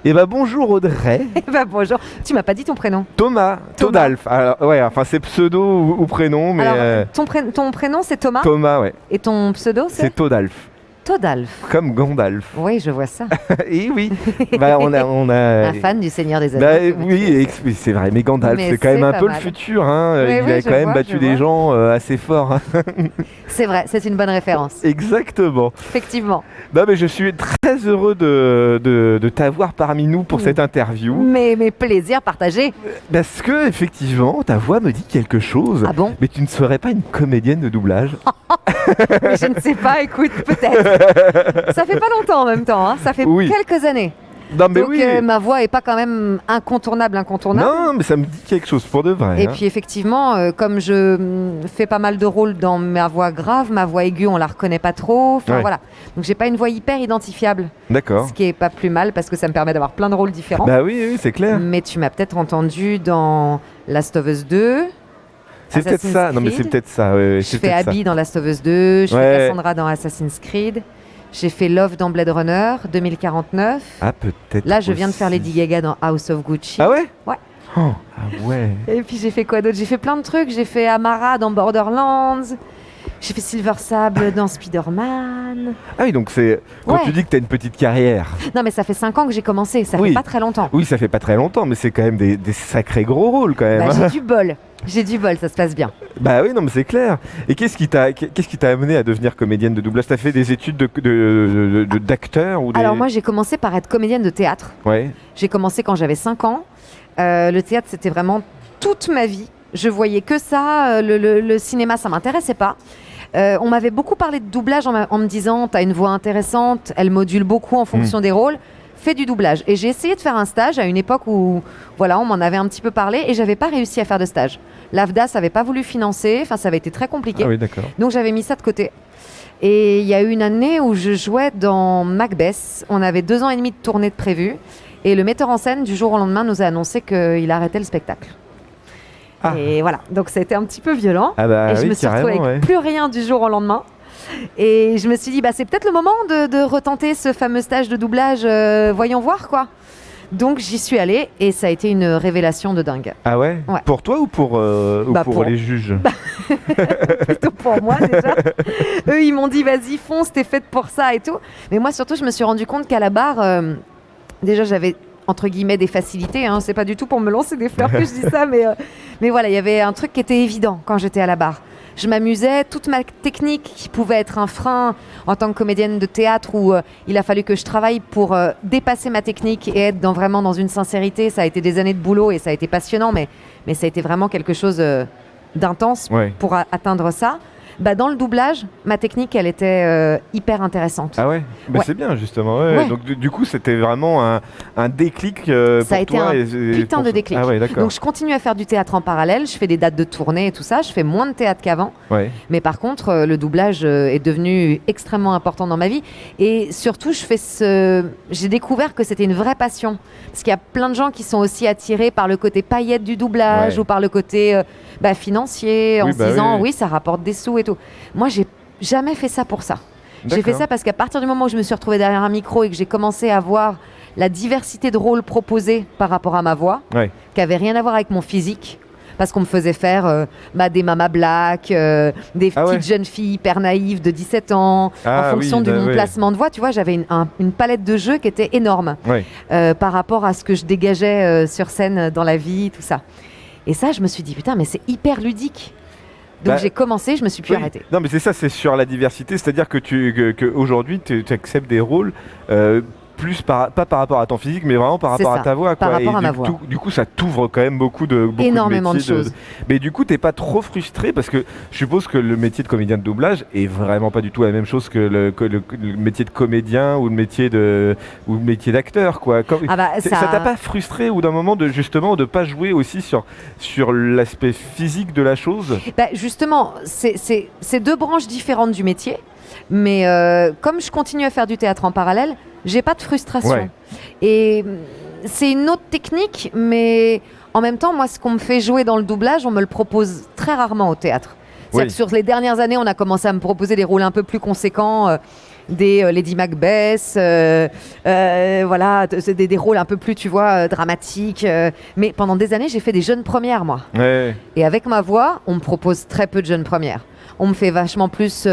Eh ben bonjour Audrey. Bonjour. Tu m'as pas dit ton prénom. Thomas, Todalf. Alors, ouais, enfin c'est pseudo ou prénom, mais Alors, ton prénom c'est Thomas Thomas, ouais. et ton pseudo c'est C'est Todalf, Todalf. comme Gandalf. Oui, je vois ça. Et oui, bah, on a. Un fan du Seigneur des Anneaux. Bah, que veux-tu oui, dire. oui, c'est vrai, mais Gandalf, Mais c'est quand même c'est un pas peu le mal. futur. Hein. Oui, Il oui, a je quand même vois, battu je des vois. gens assez forts. Hein. C'est vrai, c'est une bonne référence. Exactement. Effectivement. Non, mais je suis très heureux de t'avoir parmi nous pour cette interview. Mais mes plaisirs partagés. Parce que, effectivement, ta voix me dit quelque chose. Ah bon? Mais tu ne serais pas une comédienne de doublage? Mais je ne sais pas, écoute, peut-être. Ça fait pas longtemps en même temps, hein. Ça fait Oui. quelques années. Non, mais Donc oui. ma voix est pas quand même incontournable. Non, mais ça me dit quelque chose pour de vrai. Et hein. puis effectivement, comme je fais pas mal de rôles dans ma voix grave, ma voix aiguë, on la reconnaît pas trop. Enfin Ouais. voilà. Donc j'ai pas une voix hyper identifiable, D'accord. ce qui est pas plus mal parce que ça me permet d'avoir plein de rôles différents. Bah oui, oui, c'est clair. Mais tu m'as peut-être entendu dans Last of Us 2. C'est peut-être Assassin's ça. Non, mais c'est Creed. peut-être ça. Ouais, Je c'est fais peut-être ça. Abby dans Last of Us 2. Je Ouais. fais Cassandra dans Assassin's Creed. J'ai fait Love dans Blade Runner 2049. Ah, peut-être. Là, je viens de faire aussi. Lady Gaga dans House of Gucci. Ah ouais? Ouais. Oh, ah ouais. Et puis j'ai fait quoi d'autre? J'ai fait plein de trucs. J'ai fait Amara dans Borderlands. J'ai fait Silver Sable dans Spider-Man. Ah oui, donc c'est. Quand Ouais. tu dis que t'as une petite carrière. Non, mais ça fait 5 ans que j'ai commencé. Ça Oui. fait pas très longtemps. Oui, ça fait pas très longtemps, mais c'est quand même des sacrés gros rôles quand même. Bah, hein. j'ai du bol. J'ai du bol, ça se passe bien. Bah oui, non, mais c'est clair. Et qu'est-ce qui t'a amené à devenir comédienne de doublage? T'as fait des études d'acteur ou des... Alors moi, j'ai commencé par être comédienne de théâtre. Ouais. J'ai commencé quand j'avais 5 ans. Le théâtre, c'était vraiment toute ma vie. Je voyais que ça. Le cinéma, ça m'intéressait pas. On m'avait beaucoup parlé de doublage en me disant « T'as une voix intéressante, elle module beaucoup en fonction des rôles. Fais du doublage. » Et j'ai essayé de faire un stage à une époque où voilà, on m'en avait un petit peu parlé et j'avais pas réussi à faire de stage. L'AFDA n'avait pas voulu financer. Enfin, ça avait été très compliqué. Ah oui, d'accord. Donc j'avais mis ça de côté. Et il y a eu une année où je jouais dans Macbeth. On avait 2 ans et demi de tournée de prévu. Et le metteur en scène, du jour au lendemain, nous a annoncé qu'il arrêtait le spectacle. Ah. Et voilà, donc ça a été un petit peu violent. Ah bah et je oui, me suis retrouvée carrément, avec ouais. plus rien du jour au lendemain. Et je me suis dit, bah, c'est peut-être le moment de retenter ce fameux stage de doublage, voyons voir quoi. Donc j'y suis allée et ça a été une révélation de dingue. Ah ouais, Ouais. Pour toi ou pour Bah, pour- les juges? Plutôt pour moi déjà. Eux, ils m'ont dit, vas-y, fonce, t'es faite pour ça et tout. Mais moi, surtout, je me suis rendu compte qu'à la barre, déjà, j'avais entre guillemets des facilités. Hein. C'est pas du tout pour me lancer des fleurs que je dis ça, mais voilà, il y avait un truc qui était évident quand j'étais à la barre. Je m'amusais, toute ma technique qui pouvait être un frein en tant que comédienne de théâtre où il a fallu que je travaille pour dépasser ma technique et être vraiment dans une sincérité. Ça a été des années de boulot et ça a été passionnant, mais ça a été vraiment quelque chose d'intense Ouais. pour atteindre ça. Bah, dans le doublage, ma technique, elle était hyper intéressante. Ah ouais, bah Ouais. c'est bien justement. Ouais. Ouais. Donc du coup, c'était vraiment un déclic Ça pour a été toi. un et putain pour- de déclic. Ah ouais, d'accord. Donc je continue à faire du théâtre en parallèle, je fais des dates de tournée et tout ça, je fais moins de théâtre qu'avant, Ouais. mais par contre le doublage est devenu extrêmement important dans ma vie et surtout j'ai découvert que c'était une vraie passion parce qu'il y a plein de gens qui sont aussi attirés par le côté paillette du doublage Ouais. ou par le côté financier en Oui, se bah disant oui. oui ça rapporte des sous et tout. Moi j'ai jamais fait ça pour ça. J'ai fait D'accord. ça parce qu'à partir du moment où je me suis retrouvée derrière un micro et que j'ai commencé à voir la diversité de rôles proposés par rapport à ma voix, Ouais. qui avait rien à voir avec mon physique, parce qu'on me faisait faire des mamas black, des Ah ouais. petites jeunes filles hyper naïves de 17 ans, Ah en fonction oui, de mon ouais. placement de voix. Tu vois, j'avais une palette de jeux qui était énorme Ouais. par rapport à ce que je dégageais sur scène dans la vie, tout ça. Et ça, je me suis dit, putain, mais c'est hyper ludique. Donc Bah, j'ai commencé, je me suis plus Oui. arrêtée. Non, mais c'est ça, c'est sur la diversité, c'est-à-dire que aujourd'hui, tu acceptes des rôles plus pas par rapport à ton physique, mais vraiment par C'est rapport ça, à ta voix. par quoi. rapport Et à ma du voix. coup- Du coup, ça t'ouvre quand même beaucoup de Énormément de métiers choses. Mais du coup, t'es pas trop frustré parce que je suppose que le métier de comédien de doublage est vraiment pas du tout la même chose que le métier de comédien ou le métier d'acteur, quoi. Ah bah, Ça t'a pas frustré ou d'un moment de justement de pas jouer aussi sur l'aspect physique de la chose? Bah, justement, c'est 2 branches différentes du métier, mais comme je continue à faire du théâtre en parallèle, j'ai pas de frustration. Ouais. Et c'est une autre technique, mais en même temps, moi, ce qu'on me fait jouer dans le doublage, on me le propose très rarement au théâtre. C'est-à-dire Oui. que sur les dernières années, on a commencé à me proposer des rôles un peu plus conséquents. des Lady Macbeth, voilà, c'est des rôles un peu plus, tu vois, dramatiques. Mais pendant des années, j'ai fait des jeunes premières, moi. Ouais. Et avec ma voix, on me propose très peu de jeunes premières. On me fait vachement plus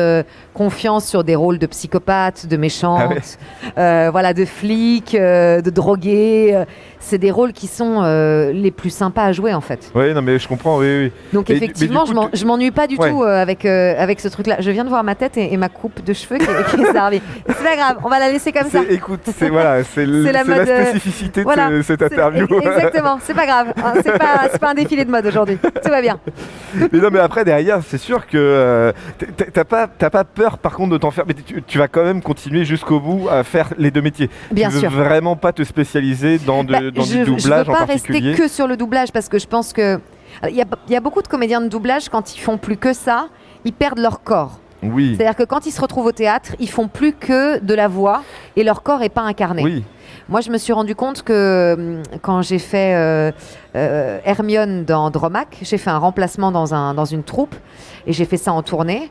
confiance sur des rôles de psychopathe, de méchante, voilà, de flic, de drogué. C'est des rôles qui sont les plus sympas à jouer en fait. Oui, non mais je comprends, oui, oui. Donc effectivement, je m'ennuie pas du tout avec ce truc-là. Je viens de voir ma tête et ma coupe de cheveux qui est servie. C'est pas grave, on va la laisser comme ça. Écoute, c'est la spécificité de cette interview. Exactement, c'est pas grave. Hein, c'est pas un défilé de mode aujourd'hui. Tout va bien. Mais non, mais après derrière, c'est sûr que t'as pas peur par contre de t'en faire. Mais tu vas quand même continuer jusqu'au bout à faire les deux métiers. Bien sûr. Tu veux vraiment pas te spécialiser dans du doublage en particulier. Je veux pas rester que sur le doublage parce que je pense que il y a beaucoup de comédiens de doublage quand ils font plus que ça, ils perdent leur corps. Oui. C'est-à-dire que quand ils se retrouvent au théâtre, ils font plus que de la voix et leur corps est pas incarné. Oui. Moi, je me suis rendu compte que quand j'ai fait Hermione dans Andromaque, j'ai fait un remplacement dans une troupe et j'ai fait ça en tournée.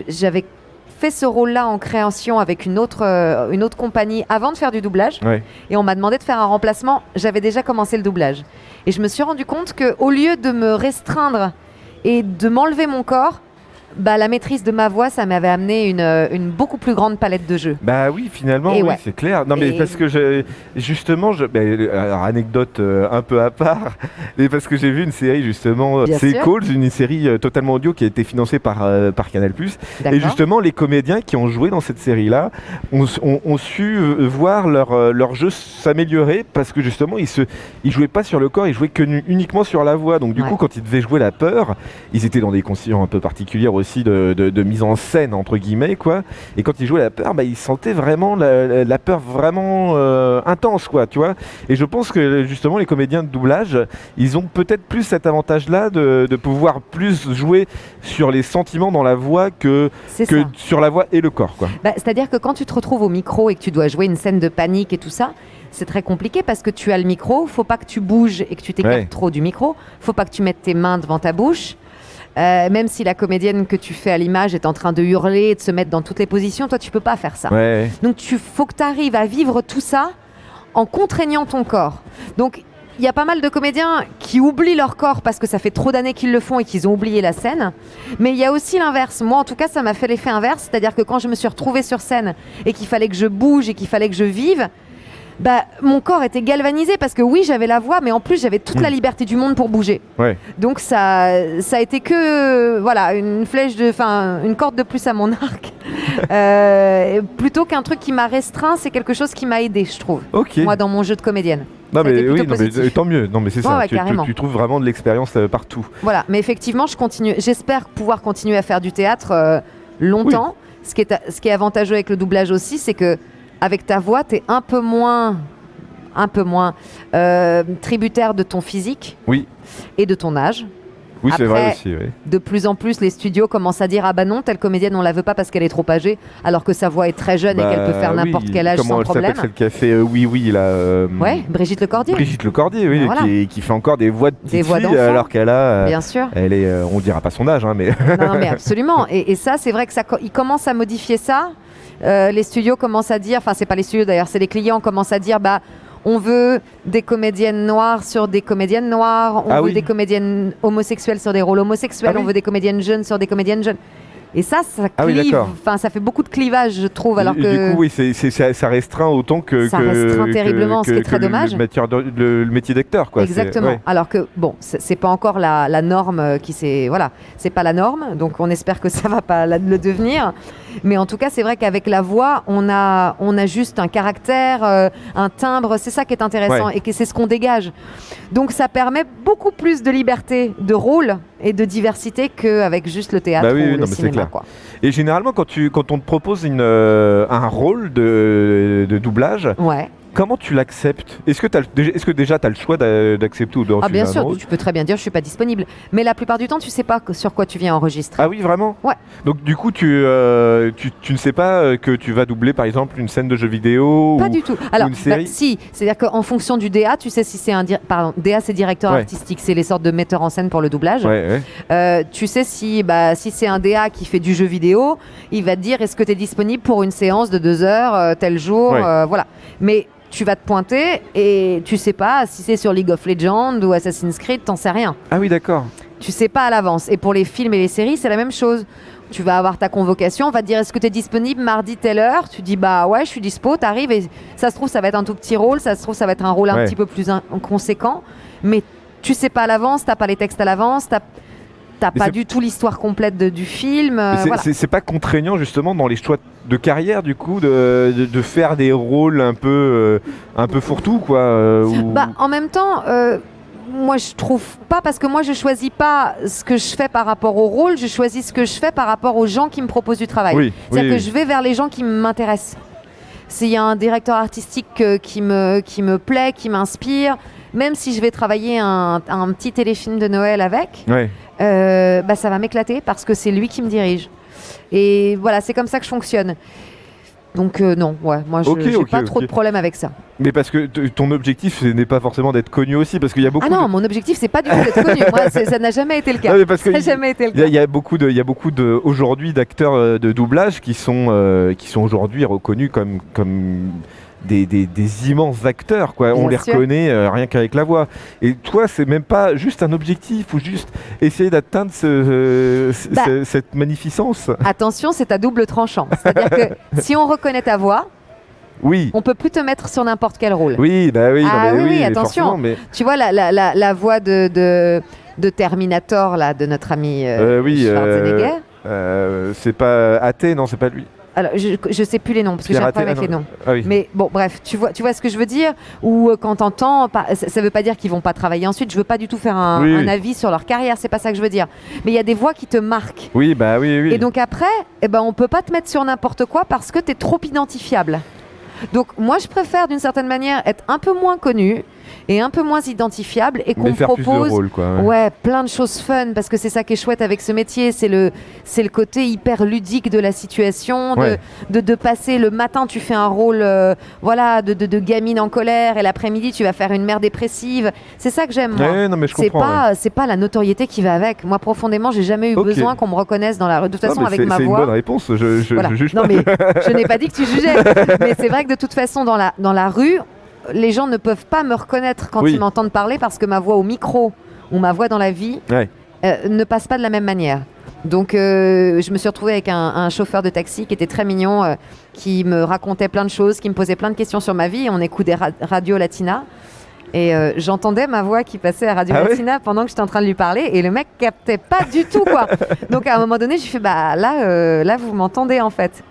J'avais fait ce rôle-là en création avec une autre compagnie avant de faire du doublage. Ouais. Et on m'a demandé de faire un remplacement. J'avais déjà commencé le doublage. Et je me suis rendu compte qu'au lieu de me restreindre et de m'enlever mon corps, la maîtrise de ma voix, ça m'avait amené une beaucoup plus grande palette de jeux. Bah oui, finalement, Et oui, ouais. c'est clair. Non, mais parce que alors, anecdote un peu à part, mais parce que j'ai vu une série justement, Bien c'est sûr. Calls, une série totalement audio qui a été financée par Canal+. D'accord. Et justement, les comédiens qui ont joué dans cette série-là ont su voir leur jeu s'améliorer parce que justement, ils jouaient pas sur le corps, ils jouaient uniquement sur la voix. Donc du coup, quand ils devaient jouer la peur, ils étaient dans des conditions un peu particulières aussi de mise en scène entre guillemets quoi. Et quand ils jouaient la peur, ils sentaient vraiment la peur vraiment intense quoi, tu vois. Et je pense que justement les comédiens de doublage, ils ont peut-être plus cet avantage-là de pouvoir plus jouer sur les sentiments dans la voix que sur la voix et le corps quoi. C'est-à-dire que quand tu te retrouves au micro et que tu dois jouer une scène de panique et tout ça, c'est très compliqué parce que tu as le micro, faut pas que tu bouges et que tu t'écartes trop du micro, faut pas que tu mettes tes mains devant ta bouche. Même si la comédienne que tu fais à l'image est en train de hurler et de se mettre dans toutes les positions, toi tu peux pas faire ça. Ouais. Donc faut que tu arrives à vivre tout ça en contraignant ton corps. Donc il y a pas mal de comédiens qui oublient leur corps parce que ça fait trop d'années qu'ils le font et qu'ils ont oublié la scène. Mais il y a aussi l'inverse. Moi en tout cas ça m'a fait l'effet inverse, c'est-à-dire que quand je me suis retrouvée sur scène et qu'il fallait que je bouge et qu'il fallait que je vive, mon corps était galvanisé parce que oui, j'avais la voix, mais en plus, j'avais toute la liberté du monde pour bouger. Ouais. Donc, ça a été que, voilà, une corde de plus à mon arc. Plutôt qu'un truc qui m'a restreint, c'est quelque chose qui m'a aidé, je trouve. Okay. Moi, dans mon jeu de comédienne. Non, mais oui, mais tant mieux. Non, mais c'est ça. Tu trouves vraiment de l'expérience partout. Voilà, mais effectivement, j'espère pouvoir continuer à faire du théâtre longtemps. Oui. Ce qui est avantageux avec le doublage aussi, c'est que avec ta voix, tu es un peu moins tributaire de ton physique et de ton âge. Oui, après, c'est vrai aussi. Oui. De plus en plus, les studios commencent à dire « Ah bah non, telle comédienne, on la veut pas parce qu'elle est trop âgée, alors que sa voix est très jeune et qu'elle peut faire n'importe quel âge sans problème. » Comment elle s'appelle, celle qui a fait Oui, là Ouais, Brigitte Lecordier. Brigitte Lecordier, oui, voilà. qui fait encore des voix de petite fille alors qu'elle a... Bien sûr. Elle est, on dira pas son âge, hein, mais... Non, mais absolument. Et ça, c'est vrai que ils commencent à modifier ça. Les studios commencent à dire, enfin c'est pas les studios d'ailleurs, c'est les clients commencent à dire on veut des comédiennes noires sur des comédiennes noires, on veut des comédiennes homosexuelles sur des rôles homosexuels, on veut des comédiennes jeunes sur des comédiennes jeunes. Et ça clive, ça fait beaucoup de clivage, je trouve. Alors que du coup, oui, ça restreint autant que... Ça restreint terriblement, ce qui est très dommage. Le métier d'acteur, quoi. Exactement. Alors que, bon, c'est pas encore la norme qui s'est... Voilà, c'est pas la norme, donc on espère que ça va pas le devenir. Mais en tout cas, c'est vrai qu'avec la voix, on a juste un caractère, un timbre, c'est ça qui est intéressant et que c'est ce qu'on dégage. Donc ça permet beaucoup plus de liberté de rôle et de diversité qu'avec juste le théâtre ou le cinéma. Quoi. Et généralement, quand on te propose un rôle de doublage, comment tu l'acceptes? Est-ce que déjà tu as le choix d'accepter ou de refuser bien un sûr, rôle? tu peux très bien dire je suis pas disponible. Mais la plupart du temps, tu sais pas sur quoi tu viens enregistrer. Ah oui, vraiment? Ouais. Donc du coup, tu ne sais pas que tu vas doubler par exemple une scène de jeu vidéo Pas ou, du tout. ou Alors, une série? si, c'est-à-dire qu'en fonction du DA, tu sais si c'est pardon, DA c'est directeur Ouais. artistique, c'est les sortes de metteurs en scène pour le doublage. Ouais, Tu sais si c'est un DA qui fait du jeu vidéo, il va te dire est-ce que tu es disponible pour une séance de 2 heures tel jour, Ouais. voilà. Mais tu vas te pointer et tu sais pas si c'est sur League of Legends ou Assassin's Creed, t'en sais rien. Ah oui, d'accord. Tu sais pas à l'avance. Et pour les films et les séries, c'est la même chose. Tu vas avoir ta convocation, on va te dire est-ce que tu es disponible mardi telle heure? Tu dis bah ouais, je suis dispo, t'arrives et ça se trouve ça va être un tout petit rôle, ça se trouve ça va être un rôle un Ouais. petit peu plus conséquent, mais tu sais pas à l'avance, t'as pas les textes à l'avance, t'as pas c'est- du tout l'histoire complète du film. Mais Voilà. c'est pas contraignant justement dans les choix de carrière du coup de faire des rôles un peu fourre-tout quoi En même temps, moi je trouve pas parce que moi je choisis pas ce que je fais par rapport au rôle, je choisis ce que je fais par rapport aux gens qui me proposent du travail. Oui, C'est-à-dire oui, que je vais vers les gens qui m'intéressent. S'il y a un directeur artistique qui me plaît, qui m'inspire, même si je vais travailler un petit téléfilm de Noël avec, ouais. ça va m'éclater parce que c'est lui qui me dirige. Et voilà, c'est comme ça que je fonctionne. Donc non, ouais, moi je n'ai pas trop de problème avec ça. Mais parce que ton objectif ce n'est pas forcément d'être connu aussi parce qu'il y a beaucoup. Ah non, mon objectif c'est pas du tout d'être connu. Moi, ça n'a jamais été le cas. Non, mais parce que ça n'a jamais été le cas. il y a beaucoup de aujourd'hui d'acteurs de doublage qui sont aujourd'hui reconnus comme des immenses acteurs quoi. On Bien les sûr. reconnaît rien qu'avec la voix. Et toi, c'est même pas juste un objectif ou juste essayer d'atteindre cette magnificence. Attention, c'est à double tranchant. C'est-à-dire que si on reconnaît ta voix, Oui. on peut plus te mettre sur n'importe quel rôle. Oui, bah oui, Ah non, mais oui, mais attention. forcément, mais Tu vois la voix de Terminator là, de notre ami oui, Schwarzenegger. c'est pas Athée, non, c'est pas lui. Alors je sais plus les noms parce que j'ai un problème avec les noms. Ah oui. Mais bon, bref, tu vois ce que je veux dire? Ou quand t'entends, ça veut pas dire qu'ils vont pas travailler ensuite. Je veux pas du tout faire un avis sur leur carrière. C'est pas ça que je veux dire. Mais il y a des voix qui te marquent. Oui, bah oui, oui. Et donc après, on peut pas te mettre sur n'importe quoi parce que t'es trop identifiable. Donc moi, je préfère d'une certaine manière être un peu moins connu et un peu moins identifiable et qu'on mais me faire plus de propose rôles, quoi. ouais, plein de choses fun parce que c'est ça qui est chouette avec ce métier, c'est le côté hyper ludique de la situation, Ouais. de passer le matin tu fais un rôle de gamine en colère et l'après-midi tu vas faire une mère dépressive. C'est ça que j'aime moi. Ouais, non, mais je C'est comprends. pas, c'est pas la notoriété qui va avec. Moi profondément, j'ai jamais eu Ok. besoin qu'on me reconnaisse dans la rue. De toute façon, Non, mais avec ma c'est une voix. bonne réponse. Je Voilà. juge Non pas. mais je n'ai pas dit que tu jugeais. Mais c'est vrai que de toute façon dans la rue, les gens ne peuvent pas me reconnaître quand Oui. ils m'entendent parler parce que ma voix au micro ou ma voix dans la vie Ouais. ne passe pas de la même manière. Donc je me suis retrouvée avec un chauffeur de taxi qui était très mignon, qui me racontait plein de choses, qui me posait plein de questions sur ma vie. On écoutait Radio Latina. Et j'entendais ma voix qui passait à Radio Ah ouais Latina pendant que j'étais en train de lui parler et le mec captait pas du tout quoi. Donc à un moment donné, j'ai fait là vous m'entendez en fait.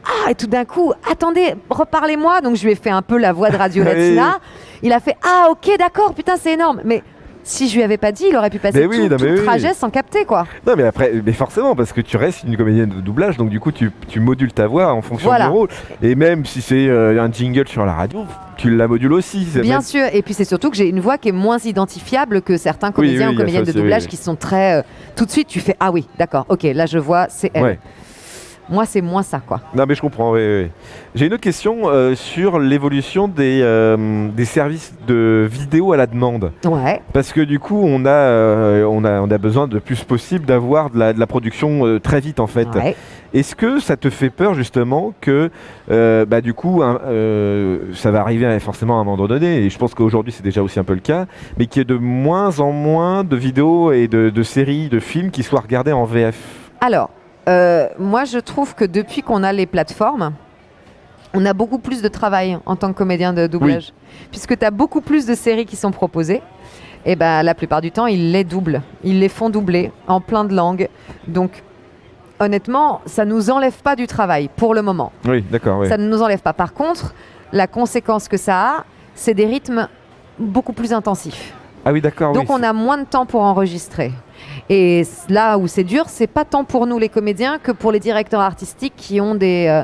Ah, et tout d'un coup, attendez, reparlez-moi. Donc je lui ai fait un peu la voix de Radio Latina. Il a fait ah ok d'accord, putain c'est énorme. Mais si je lui avais pas dit, il aurait pu passer Mais oui, non, tout mais le oui. trajet sans capter quoi. Non, mais après, mais forcément, parce que tu restes une comédienne de doublage, donc du coup, tu modules ta voix en fonction Voilà. du rôle. Et même si c'est un jingle sur la radio, tu la modules aussi. C'est Bien même- sûr, et puis c'est surtout que j'ai une voix qui est moins identifiable que certains comédiens oui, ou il y a comédiennes ça de aussi, doublage oui. qui sont très... tout de suite, tu fais ah oui, d'accord, ok, là je vois, c'est elle. Ouais. Moi, c'est moins ça quoi. Non, mais je comprends. Oui, oui. J'ai une autre question sur l'évolution des services de vidéo à la demande. Ouais. Parce que du coup, on a besoin de plus possible d'avoir de la production très vite en fait. Ouais. Est-ce que ça te fait peur justement que du coup ça va arriver forcément à un moment donné, et je pense qu'aujourd'hui c'est déjà aussi un peu le cas, mais qu'il y ait de moins en moins de vidéos et de séries, de films qui soient regardés en VF? Alors, moi je trouve que depuis qu'on a les plateformes, on a beaucoup plus de travail en tant que comédien de doublage. Puisque tu as beaucoup plus de séries qui sont proposées. Et la plupart du temps, ils les doublent. Ils les font doubler en plein de langues. Donc, honnêtement, ça ne nous enlève pas du travail pour le moment. Oui, d'accord. Oui. Ça ne nous enlève pas. Par contre, la conséquence que ça a, c'est des rythmes beaucoup plus intensifs. Ah oui, d'accord. Donc oui, on a moins de temps pour enregistrer. Et là où c'est dur, c'est pas tant pour nous les comédiens que pour les directeurs artistiques qui ont des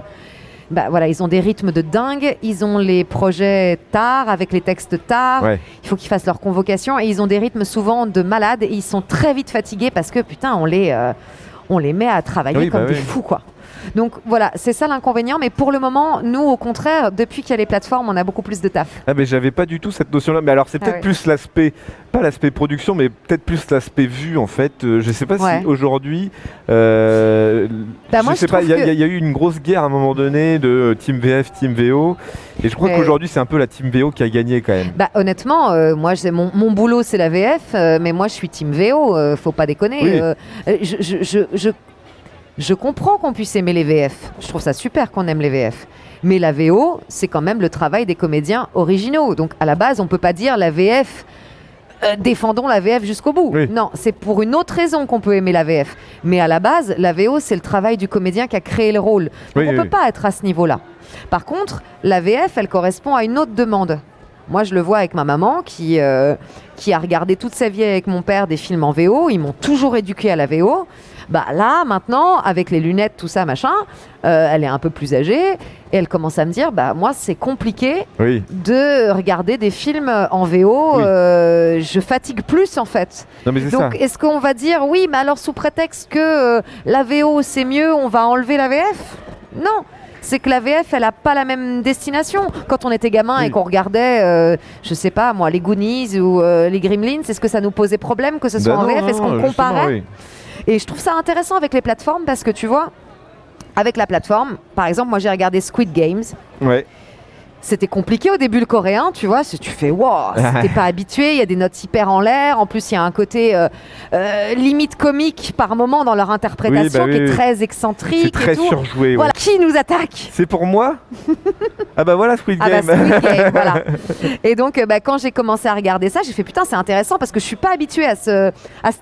bah voilà, ils ont des rythmes de dingue, ils ont les projets tard, avec les textes tard, il faut qu'ils fassent leur convocation, et ils ont des rythmes souvent de malades, et ils sont très vite fatigués parce que putain, on les met à travailler comme des fous, quoi. Donc voilà, c'est ça l'inconvénient, mais pour le moment, nous au contraire, depuis qu'il y a les plateformes, on a beaucoup plus de taf. Ah mais j'avais pas du tout cette notion-là, mais alors c'est peut-être plus l'aspect, pas l'aspect production, mais peut-être plus l'aspect vue en fait. Je sais pas si aujourd'hui, je sais pas, il y a eu une grosse guerre à un moment donné de Team VF, Team VO, et je crois qu'aujourd'hui c'est un peu la Team VO qui a gagné quand même. Bah honnêtement, moi mon boulot c'est la VF, mais moi je suis Team VO, faut pas déconner. Je comprends qu'on puisse aimer les VF. Je trouve ça super qu'on aime les VF. Mais la VO, c'est quand même le travail des comédiens originaux. Donc à la base, on ne peut pas dire la VF, défendons la VF jusqu'au bout. Oui. Non, c'est pour une autre raison qu'on peut aimer la VF. Mais à la base, la VO, c'est le travail du comédien qui a créé le rôle. Donc on ne peut pas être à ce niveau-là. Par contre, la VF, elle correspond à une autre demande. Moi, je le vois avec ma maman qui a regardé toute sa vie avec mon père des films en VO. Ils m'ont toujours éduqué à la VO. Bah là, maintenant, avec les lunettes, tout ça, machin, elle est un peu plus âgée et elle commence à me dire, bah moi, c'est compliqué de regarder des films en VO. Je fatigue plus, en fait. Non, mais donc, est-ce qu'on va dire, oui, mais alors sous prétexte que la VO, c'est mieux, on va enlever la VF ? Non. C'est que la VF, elle n'a pas la même destination. Quand on était gamin et qu'on regardait, je sais pas moi, les Goonies ou les Gremlins, est-ce que ça nous posait problème que ce soit en VF ? Est-ce qu'on comparait ? Et je trouve ça intéressant avec les plateformes parce que tu vois, avec la plateforme, par exemple, moi j'ai regardé Squid Games. Ouais. C'était compliqué au début le coréen, tu vois, si tu fais wow, si t'es pas habitué, il y a des notes hyper en l'air, en plus il y a un côté limite comique par moment dans leur interprétation qui est très excentrique. C'est très surjoué. Voilà, qui nous attaque ? C'est pour moi ? Ah bah voilà Squid Game. Squid Game, voilà. Et donc quand j'ai commencé à regarder ça, j'ai fait putain c'est intéressant parce que je suis pas habituée à ce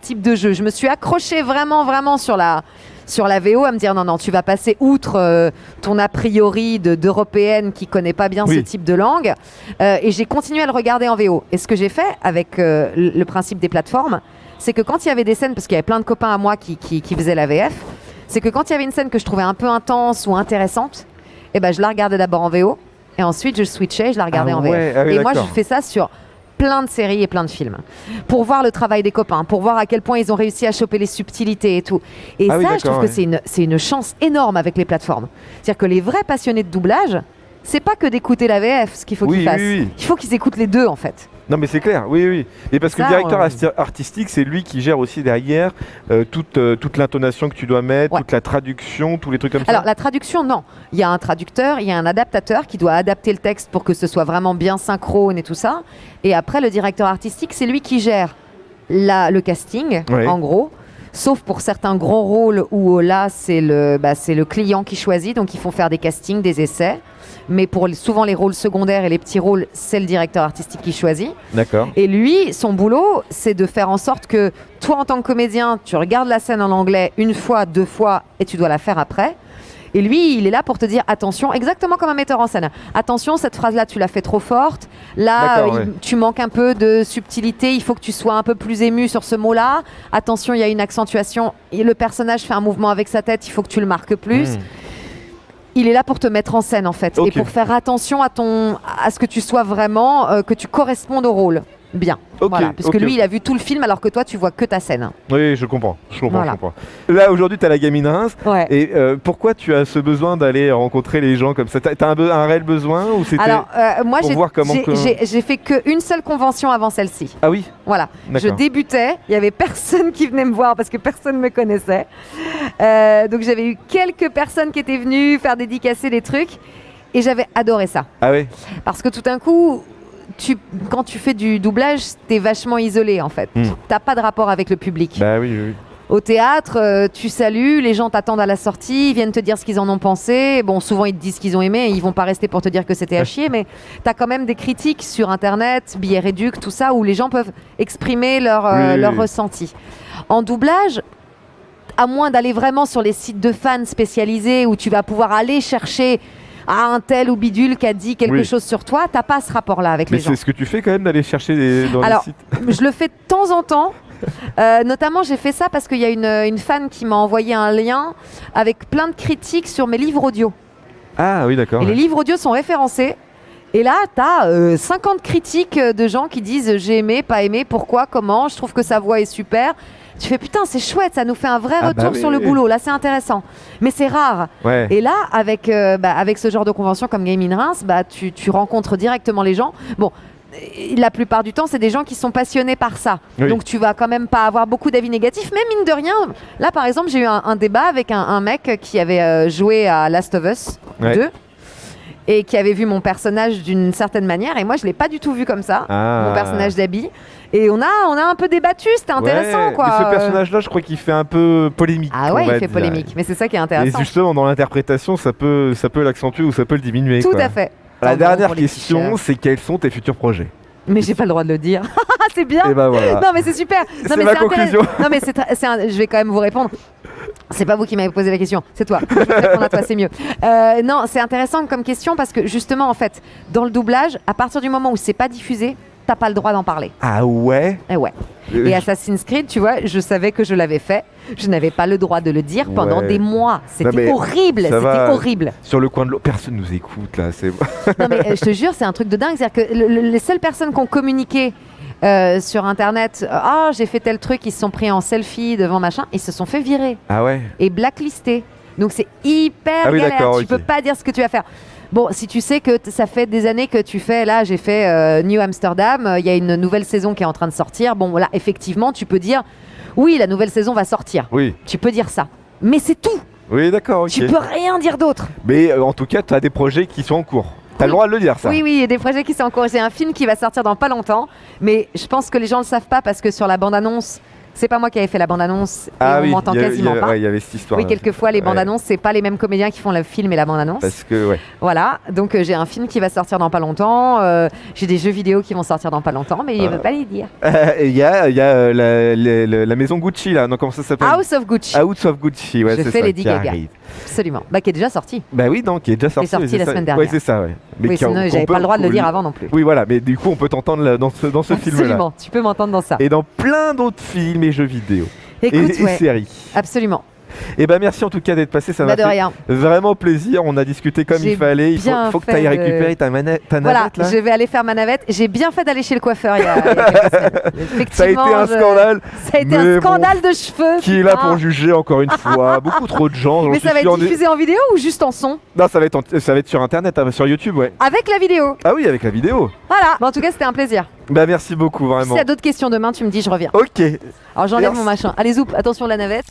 type de jeu. Je me suis accrochée vraiment sur la VO à me dire non, tu vas passer outre ton a priori d'européenne qui connaît pas bien ce type de langue. Et j'ai continué à le regarder en VO. Et ce que j'ai fait avec le principe des plateformes, c'est que quand il y avait des scènes, parce qu'il y avait plein de copains à moi qui faisaient la VF, c'est que quand il y avait une scène que je trouvais un peu intense ou intéressante, eh ben, je la regardais d'abord en VO et ensuite je switchais et je la regardais en VF. Et moi, je fais ça sur plein de séries et plein de films pour voir le travail des copains, pour voir à quel point ils ont réussi à choper les subtilités et tout. Et je trouve que c'est une chance énorme avec les plateformes. C'est-à-dire que les vrais passionnés de doublage, c'est pas que d'écouter la VF ce qu'il faut qu'ils fassent. Il faut qu'ils écoutent les deux en fait. Non mais c'est clair, oui. Et parce que le directeur artistique, c'est lui qui gère aussi derrière toute l'intonation que tu dois mettre, toute la traduction, tous les trucs comme ça. Alors la traduction, non. Il y a un traducteur, il y a un adaptateur qui doit adapter le texte pour que ce soit vraiment bien synchrone et tout ça. Et après, le directeur artistique, c'est lui qui gère le casting, en gros. Sauf pour certains grands rôles où là, c'est le client qui choisit. Donc, ils font faire des castings, des essais. Mais pour souvent les rôles secondaires et les petits rôles, c'est le directeur artistique qui choisit. D'accord. Et lui, son boulot, c'est de faire en sorte que toi, en tant que comédien, tu regardes la scène en anglais une fois, deux fois, et tu dois la faire après. Et lui, il est là pour te dire attention, exactement comme un metteur en scène. Attention, cette phrase-là, tu l'as fait trop forte. Là, tu manques un peu de subtilité. Il faut que tu sois un peu plus ému sur ce mot-là. Attention, il y a une accentuation. Et le personnage fait un mouvement avec sa tête. Il faut que tu le marques plus. Il est là pour te mettre en scène en fait et pour faire attention à ce que tu sois vraiment, que tu correspondes au rôle. Bien. Voilà. Parce que lui, il a vu tout le film alors que toi, tu vois que ta scène. Oui, je comprends. Là, aujourd'hui, tu as la gamine Reims. Et pourquoi tu as ce besoin d'aller rencontrer les gens comme ça ? Tu as un réel besoin ou c'était moi, pour voir comment j'ai fait qu'une seule convention avant celle-ci. Ah oui ? Voilà. Je débutais. Il n'y avait personne qui venait me voir parce que personne ne me connaissait. Donc, j'avais eu quelques personnes qui étaient venues faire dédicacer des trucs. Et j'avais adoré ça. Ah oui ? Parce que tout d'un coup... quand tu fais du doublage, t'es vachement isolé en fait. T'as pas de rapport avec le public. Bah oui. Au théâtre, tu salues, les gens t'attendent à la sortie, ils viennent te dire ce qu'ils en ont pensé. Bon, souvent ils te disent ce qu'ils ont aimé, et ils vont pas rester pour te dire que c'était à chier, mais t'as quand même des critiques sur internet, billets réducs, tout ça, où les gens peuvent exprimer leur ressenti. En doublage, à moins d'aller vraiment sur les sites de fans spécialisés où tu vas pouvoir aller chercher un tel ou bidule qui a dit quelque chose sur toi, t'as pas ce rapport-là avec les gens. Mais c'est ce que tu fais quand même d'aller chercher dans les sites. Je le fais de temps en temps. Notamment, j'ai fait ça parce qu'il y a une fan qui m'a envoyé un lien avec plein de critiques sur mes livres audio. Ah oui, d'accord. Et les livres audio sont référencés. Et là, tu as 50 critiques de gens qui disent j'ai aimé, pas aimé, pourquoi, comment, je trouve que sa voix est super. Tu fais putain, c'est chouette, ça nous fait un vrai retour sur le boulot. Là, c'est intéressant. Mais c'est rare. Ouais. Et là, avec ce genre de convention comme Game in Reims, tu rencontres directement les gens. Bon, la plupart du temps, c'est des gens qui sont passionnés par ça. Oui. Donc, tu vas quand même pas avoir beaucoup d'avis négatifs. Mais mine de rien, là, par exemple, j'ai eu un débat avec un mec qui avait joué à Last of Us 2. Et qui avait vu mon personnage d'une certaine manière. Et moi, je ne l'ai pas du tout vu comme ça, mon personnage d'Abby. Et on a un peu débattu, c'était intéressant. Quoi. Mais ce personnage-là, je crois qu'il fait un peu polémique. Ah ouais, il fait polémique, mais c'est ça qui est intéressant. Et justement, dans l'interprétation, ça peut l'accentuer ou ça peut le diminuer. Tout à fait. La dernière question, c'est quels sont tes futurs projets? Mais j'ai pas le droit de le dire. C'est bien. Et ben voilà. Non mais c'est super. C'est ma conclusion. Non mais je vais quand même vous répondre. C'est pas vous qui m'avez posé la question, c'est toi. Je vais te répondre à toi, c'est mieux. Non, c'est intéressant comme question parce que justement, en fait, dans le doublage, à partir du moment où c'est pas diffusé, t'as pas le droit d'en parler. Ah ouais? Et ouais. Et Assassin's Creed, tu vois, je savais que je l'avais fait. Je n'avais pas le droit de le dire pendant des mois. C'était horrible. C'était horrible. Sur le coin de l'eau, personne nous écoute là. Non mais je te jure, c'est un truc de dingue. C'est-à-dire que les seules personnes qui ont communiqué sur internet, j'ai fait tel truc, ils se sont pris en selfie devant machin, ils se sont fait virer. Ah ouais. Et blacklistés. Donc c'est hyper galère. Tu peux pas dire ce que tu vas faire. Bon, si tu sais que ça fait des années que tu fais, là j'ai fait New Amsterdam, il y a une nouvelle saison qui est en train de sortir. Bon, là effectivement, tu peux dire oui, la nouvelle saison va sortir. Oui. Tu peux dire ça. Mais c'est tout. Oui, d'accord. Okay. Tu peux rien dire d'autre. Mais en tout cas, tu as des projets qui sont en cours. T'as le droit de le dire, ça. Oui, il y a des projets qui sont en cours. J'ai un film qui va sortir dans pas longtemps, mais je pense que les gens ne le savent pas parce que sur la bande-annonce, c'est pas moi qui avais fait la bande-annonce et on m'entend quasiment pas. Il y avait cette histoire. Oui, quelquefois, les bandes-annonces, c'est pas les mêmes comédiens qui font le film et la bande-annonce. Parce que, Voilà, donc j'ai un film qui va sortir dans pas longtemps. J'ai des jeux vidéo qui vont sortir dans pas longtemps, mais il ne veut pas les dire. Il y a la maison Gucci, là. Non, comment ça s'appelle? House of Gucci. House of Gucci, ouais, c'est ça. Je fais Lady Gaga. Absolument. Qui est déjà sorti. Bah oui, donc qui est déjà sorti. Qui est sorti la semaine dernière. Oui, c'est ça, ouais. Mais sinon, j'avais pas le droit de le dire avant non plus. Oui, voilà, mais du coup, on peut t'entendre dans ce film-là. Absolument, tu peux m'entendre dans ça. Et dans plein d'autres films et jeux vidéo. Écoute, et séries. Absolument. Et ben merci en tout cas d'être passé, ça m'a fait vraiment plaisir. On a discuté comme il fallait. Il faut que tu ailles récupérer ta navette là. Je vais aller faire ma navette. J'ai bien fait d'aller chez le coiffeur il y a quelques semaines. Ça a été un scandale. Ça a été un scandale de cheveux. Qui est là pour juger encore une fois. Beaucoup trop de gens. Mais ça va être diffusé en vidéo ou juste en son? Non, ça va être sur internet, sur YouTube, ouais. Avec la vidéo. Ah oui, avec la vidéo. Voilà. En tout cas, c'était un plaisir. Bah merci beaucoup, vraiment. Si y a d'autres questions demain, tu me dis, je reviens. Ok. Alors j'enlève mon machin. Allez, zoup, attention la navette.